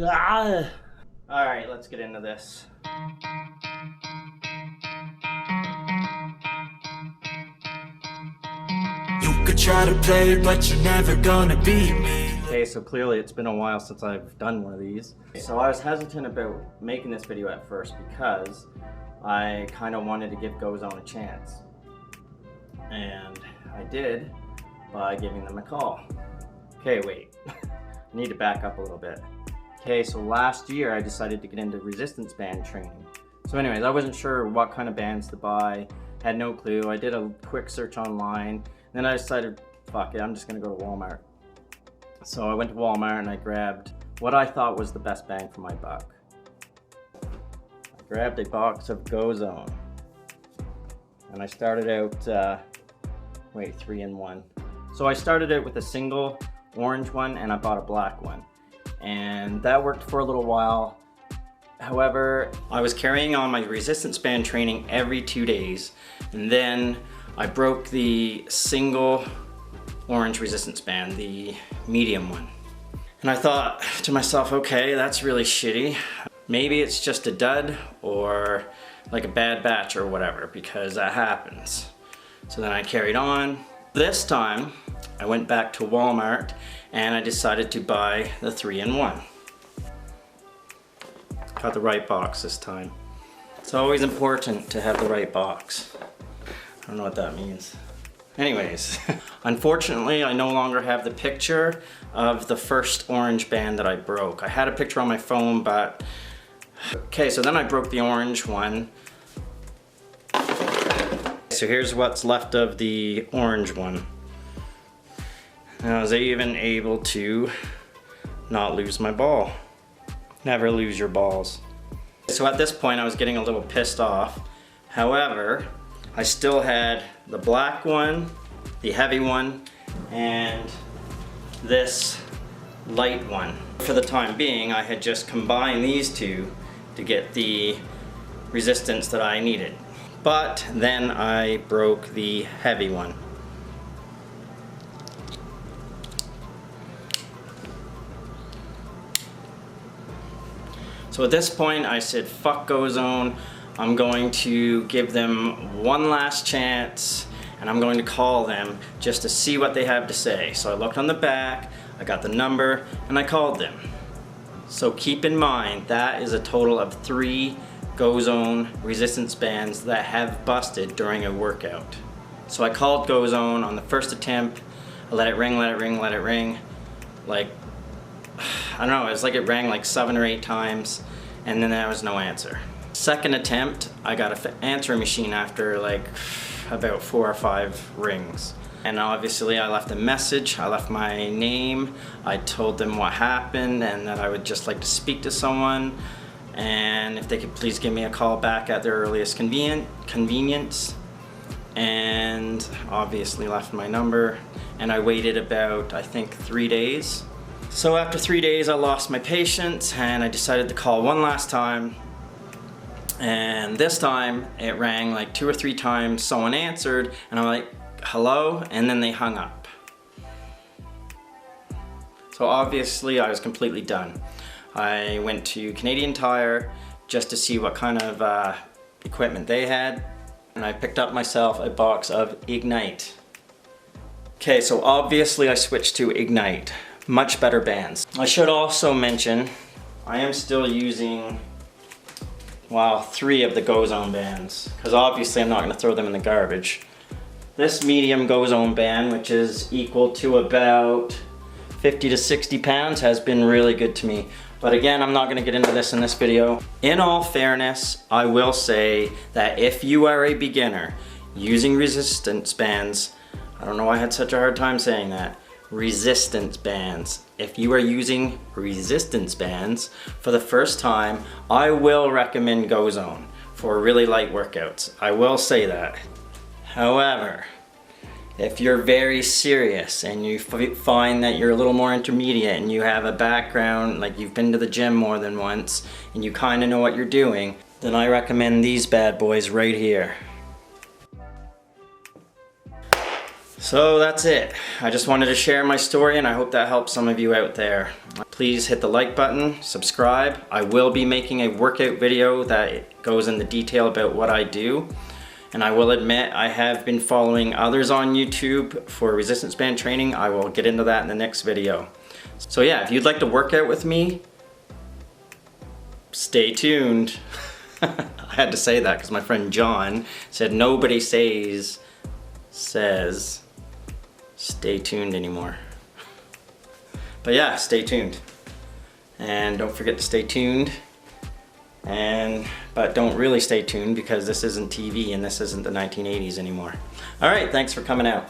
Alright, let's get into this. You could try to play it, but you're never gonna beat me. Okay, so clearly it's been a while since I've done one of these. So I was hesitant about making this video at first because I kind of wanted to give GoZone a chance. And I did by giving them a call. Okay, wait. I need to back up a little bit. Okay, so last year I decided to get into resistance band training. So anyways, I wasn't sure what kind of bands to buy, had no clue. I did a quick search online, then I decided, fuck it, I'm just gonna go to Walmart. So I went to Walmart and I grabbed what I thought was the best bang for my buck. I grabbed a box of GoZone. And I started out, 3-in-1. So I started out with a single orange one and I bought a black one. And that worked for a little while. However, I was carrying on my resistance band training every 2 days, and then I broke the single orange resistance band, the medium one. And I thought to myself, okay, that's really shitty. Maybe it's just a dud or like a bad batch or whatever, because that happens. So then I carried on. This time, I went back to Walmart and I decided to buy the 3-in-1. Got the right box this time. It's always important to have the right box. I don't know what that means. Anyways, unfortunately I no longer have the picture of the first orange band that I broke. I had a picture on my phone, but... Okay, so then I broke the orange one. So here's what's left of the orange one. And I was even able to not lose my ball. Never lose your balls. So at this point I was getting a little pissed off. However, I still had the black one, the heavy one, and this light one. For the time being, I had just combined these two to get the resistance that I needed. But then I broke the heavy one. So at this point I said, fuck GoZone. I'm going to give them one last chance and I'm going to call them just to see what they have to say. So I looked on the back, I got the number, and I called them. So keep in mind that is a total of 3 GoZone resistance bands that have busted during a workout. So I called GoZone on the first attempt. I let it ring, let it ring, let it ring. Like, I don't know, it was like it rang like 7 or 8 times and then there was no answer. Second attempt, I got an answering machine after like about 4 or 5 rings. And obviously I left a message, I left my name, I told them what happened and that I would just like to speak to someone and if they could please give me a call back at their earliest convenience. And obviously left my number and I waited about, I think, 3 days. So after 3 days I lost my patience and I decided to call one last time. And this time it rang like 2 or 3 times, someone answered and I'm like, hello, and then they hung up. So obviously I was completely done. I went to Canadian Tire just to see what kind of equipment they had and I picked up myself a box of Ignite. Okay, so obviously I switched to Ignite. Much better bands. I should also mention I am still using 3 of the GoZone bands because obviously I'm not going to throw them in the garbage. This medium GoZone band, which is equal to about 50 to 60 pounds, has been really good to me. But again, I'm not going to get into this in this video. In all fairness, I will say that if you are a beginner using resistance bands, I don't know why I had such a hard time saying that, resistance bands. If you are using resistance bands for the first time, I will recommend GoZone for really light workouts. I will say that. However, if you're very serious and you find that you're a little more intermediate and you have a background, like you've been to the gym more than once and you kind of know what you're doing, then I recommend these bad boys right here. So that's it. I just wanted to share my story and I hope that helps some of you out there. Please hit the like button, subscribe. I will be making a workout video that goes into detail about what I do. And I will admit I have been following others on YouTube for resistance band training. I will get into that in the next video. So yeah, if you'd like to work out with me, stay tuned. I had to say that because my friend John said nobody says stay tuned anymore. But yeah, stay tuned. And don't forget to stay tuned. But don't really stay tuned because this isn't TV and this isn't the 1980s anymore. All right, thanks for coming out.